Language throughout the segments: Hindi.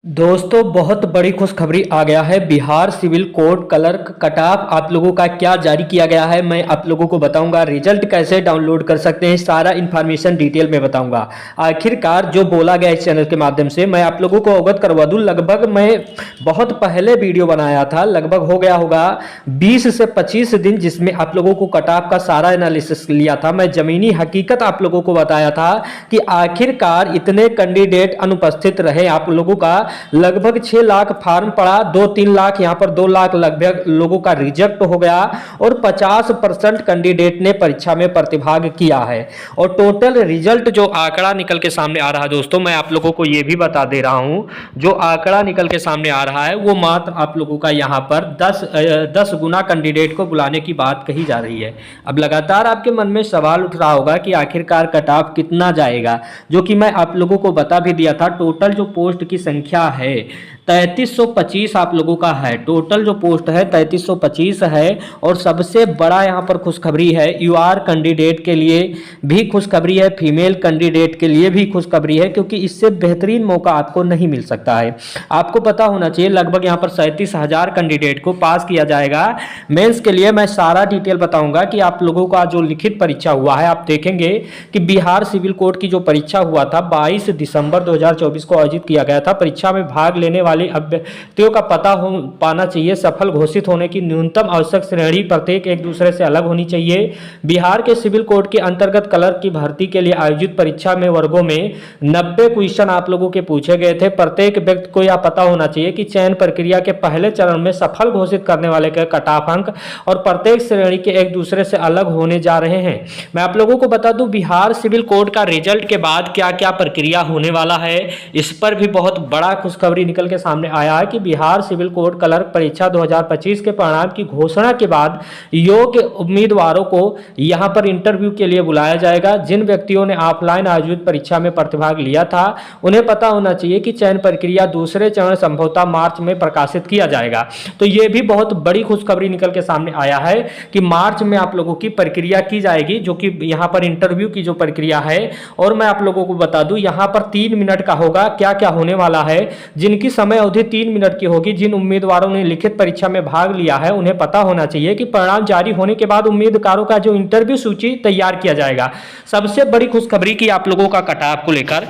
दोस्तों बहुत बड़ी खुशखबरी आ गया है। Bihar civil court clerk cut off आप लोगों का क्या जारी किया गया है, मैं आप लोगों को बताऊंगा। रिजल्ट कैसे डाउनलोड कर सकते हैं, सारा इन्फॉर्मेशन डिटेल में बताऊंगा। आखिरकार जो बोला गया इस चैनल के माध्यम से मैं आप लोगों को अवगत करवा दूं। लगभग मैं बहुत पहले वीडियो बनाया था, लगभग हो गया होगा 20 से 25 दिन, जिसमें आप लोगों को कट ऑफ का सारा एनालिसिस लिया था। मैं जमीनी हकीकत आप लोगों को बताया था कि आखिरकार इतने कैंडिडेट अनुपस्थित रहे। आप लोगों का लगभग 6 लाख फार्म पड़ा, 2-3 लाख यहां पर 2 लाख लगभग लोगों का रिजेक्ट हो गया और 50% कैंडिडेट ने परीक्षा में प्रतिभाग किया है। और टोटल रिजल्ट जो आंकड़ा निकल के सामने आ रहा है दोस्तों, मैं आप लोगों को यह भी बता दे रहा हूं, जो आंकड़ा निकल के सामने आ रहा है वो मात्र आप लोगों का यहां पर 10 गुना कैंडिडेट को बुलाने की बात कही जा रही है। अब लगातार आपके मन में सवाल उठ रहा होगा कि आखिरकार कट ऑफ कितना जाएगा, जो कि मैं आप लोगों को बता भी दिया था। टोटल जो पोस्ट की संख्या है 3325 आप लोगों का है। टोटल जो पोस्ट है 3325 है। और सबसे बड़ा यहां पर खुशखबरी है, यूआर कैंडिडेट के लिए भी खुशखबरी है, फीमेल कैंडिडेट के लिए भी खुशखबरी है, क्योंकि इससे बेहतरीन मौका आपको नहीं मिल सकता है। आपको पता होना चाहिए लगभग यहां पर 37,000 कैंडिडेट को पास किया जाएगा। मेंस के लिए मैं सारा डिटेल बताऊंगा कि आप लोगों का जो लिखित परीक्षा हुआ है, आप देखेंगे कि बिहार सिविल कोर्ट की जो परीक्षा हुआ था 22 दिसंबर 2024 को आयोजित किया गया था। परीक्षा में भाग लेने वाले अभ्यर्थियों का पता हो पाना चाहिए। सफल घोषित होने की न्यूनतम आवश्यक श्रेणी प्रत्येक एक दूसरे से अलग होनी चाहिए। बिहार के सिविल कोर्ट के अंतर्गत क्लर्क की भर्ती के लिए आयोजित परीक्षा में वर्गों में 90 क्वेश्चन आप लोगों के पूछे गए थे। प्रत्येक व्यक्ति को यह पता होना चाहिए कि चयन प्रक्रिया के पहले चरण में सफल घोषित करने वाले के कट ऑफ अंक और प्रत्येक श्रेणी के एक दूसरे से अलग होने जा रहे हैं। मैं आप लोगों को बता दूं बिहार सिविल कोर्ट का रिजल्ट के बाद क्या क्या प्रक्रिया होने वाला है, इस पर भी बहुत बड़ा खुशखबरी निकल के सामने आया है कि बिहार सिविल कोर्ट क्लर्क परीक्षा 2025 के परिणाम की घोषणा के बाद योग्य उम्मीदवारों को यहां पर इंटरव्यू के लिए बुलाया जाएगा। जिन व्यक्तियों ने ऑफलाइन आयोजित परीक्षा में प्रतिभाग लिया था उन्हें पता होना चाहिए कि चयन प्रक्रिया दूसरे चरण संभवतः मार्च में प्रकाशित किया जाएगा। तो यह भी बहुत बड़ी खुशखबरी निकल के सामने आया है कि मार्च में आप लोगों की प्रक्रिया की जाएगी, जो कि यहां पर इंटरव्यू की जो प्रक्रिया है। और मैं आप लोगों को बता दूं यहां पर 3 मिनट का होगा। क्या क्या होने वाला है, जिनकी समय अवधि 3 मिनट की होगी, जिन उम्मीदवारों ने लिखित परीक्षा में भाग लिया है उन्हें पता होना चाहिए कि परिणाम जारी होने के बाद उम्मीदवारों का जो इंटरव्यू सूची तैयार किया जाएगा। सबसे बड़ी खुशखबरी की आप लोगों का कट ऑफ को लेकर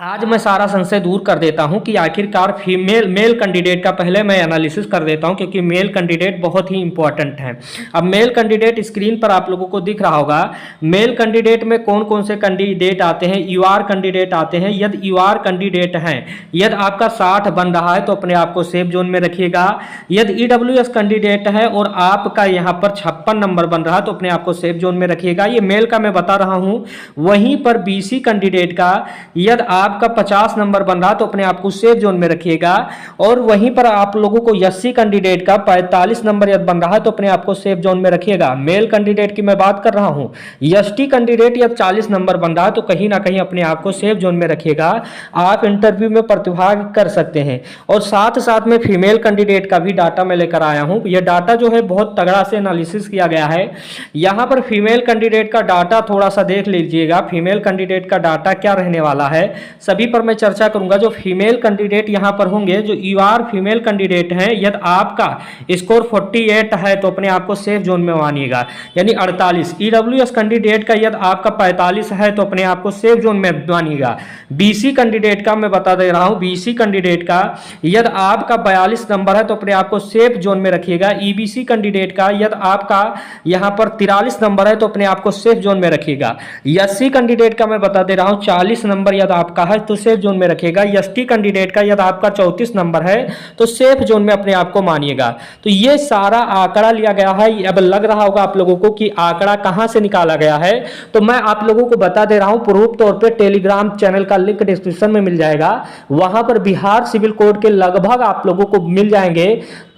आज मैं सारा संशय दूर कर देता हूं कि आखिरकार मेल कैंडिडेट का पहले मैं एनालिसिस कर देता हूं, क्योंकि मेल कैंडिडेट बहुत ही इंपॉर्टेंट है। अब मेल कैंडिडेट स्क्रीन पर आप लोगों को दिख रहा होगा। मेल कैंडिडेट में कौन कौन से कैंडिडेट आते हैं, यूआर कैंडिडेट आते हैं। यदि यूआर कैंडिडेट हैं, यदि आपका 60 बन रहा है तो अपने आप को सेफ जोन में रखिएगा। यदि ईडब्ल्यूएस कैंडिडेट है और आपका यहां पर 56 नंबर बन रहा है तो अपने आप को सेफ जोन में रखिएगा। ये मेल का मैं बता रहा हूं। वहीं पर बीसी कैंडिडेट का यदि आपका 50 नंबर बन रहा तो अपने आप को सेफ जोन में रखिएगा। और वहीं पर आप लोगों को एससी कैंडिडेट का 45 नंबर यदि बन रहा है तो अपने आप को सेफ जोन में रखिएगा। मेल कैंडिडेट की मैं बात कर रहा हूं। एसटी कैंडिडेट यदि 40 नंबर बन रहा है तो कहीं ना कहीं अपने आप को सेफ जोन में रखिएगा। आप इंटरव्यू में प्रतिभाग कर सकते हैं। और साथ साथ में फीमेल कैंडिडेट का भी डाटा मैं लेकर आया हूं। यह डाटा जो है बहुत तगड़ा से एनालिसिस किया गया है। यहां पर फीमेल कैंडिडेट का डाटा थोड़ा सा देख लीजिएगा। फीमेल कैंडिडेट का डाटा क्या रहने वाला है सभी पर मैं चर्चा करूंगा। जो फीमेल कैंडिडेट यहां पर होंगे, जो यूआर फीमेल कैंडिडेट हैं, यदि आपका स्कोर 48 है तो अपने आप को सेफ जोन में मानिएगा, यानी 48। ईडब्ल्यूएस कैंडिडेट का यदि आपका 45 है तो अपने आप को सेफ जोन में मानिएगा। बीसी कैंडिडेट का मैं बता दे रहा हूं, बीसी कैंडिडेट का यदि आपका 42 नंबर है तो अपने आप को सेफ जोन में रखिएगा। ईबीसी कैंडिडेट का यदि आपका यहां पर 43 नंबर है तो अपने आप को सेफ जोन में रखिएगा। एससी कैंडिडेट का मैं बता दे रहा हूं 40 नंबर यदि आपका है तो सेफ जोन में रखिएगा। एसटी कैंडिडेट का यदि आपका 34 नंबर है तो सेफ जोन में अपने आप को मानिएगा। तो ये सारा आंकड़ा लिया गया है। अब लग रहा होगा आप लोगों को कि आंकड़ा कहां से निकाला गया है, तो मैं आप लोगों को बता दे रहा हूं। प्रूफ तौर पे टेलीग्राम चैनल का लिंक डिस्क्रिप्शन में मिल जाएगा। वहां पर बिहार सिविल कोर्ट के लगभग आप लोगों को मिल जाएंगे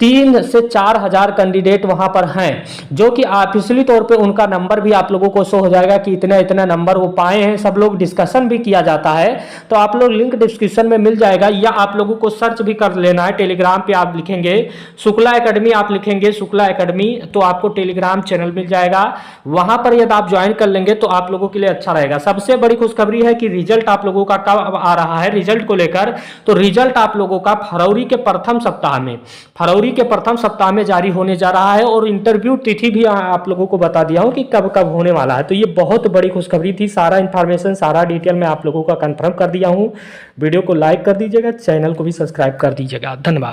3 से 4 हजार कैंडिडेट वहां पर हैं, जो कि ऑफिशियली तौर पे उनका नंबर भी आप लोगों को शो हो जाएगा कि इतना इतना नंबर वो पाए हैं। सब लोग डिस्कशन भी किया जाता है तो आप लोग लिंक डिस्क्रिप्शन में मिल जाएगा, या आप लोगों को सर्च भी कर लेना है। टेलीग्राम पे आप लिखेंगे शुक्ला एकेडमी, आप लिखेंगे शुक्ला एकेडमी तो आपको टेलीग्राम चैनल मिल जाएगा। वहां पर यदि आप ज्वाइन कर लेंगे तो आप लोगों के लिए अच्छा रहेगा। सबसे बड़ी खुशखबरी है कि रिजल्ट आप लोगों का कब आ रहा है रिजल्ट को लेकर, तो रिजल्ट आप लोगों का फरवरी के प्रथम सप्ताह में जारी होने जा रहा है, और इंटरव्यू तिथि भी आप लोगों को बता दिया हूं कि कब कब होने वाला है। तो ये बहुत बड़ी खुशखबरी थी। सारा इंफॉर्मेशन, सारा डिटेल मैं आप लोगों का कंफर्म कर दिया हूं। वीडियो को लाइक कर दीजिएगा, चैनल को भी सब्सक्राइब कर दीजिएगा। धन्यवाद।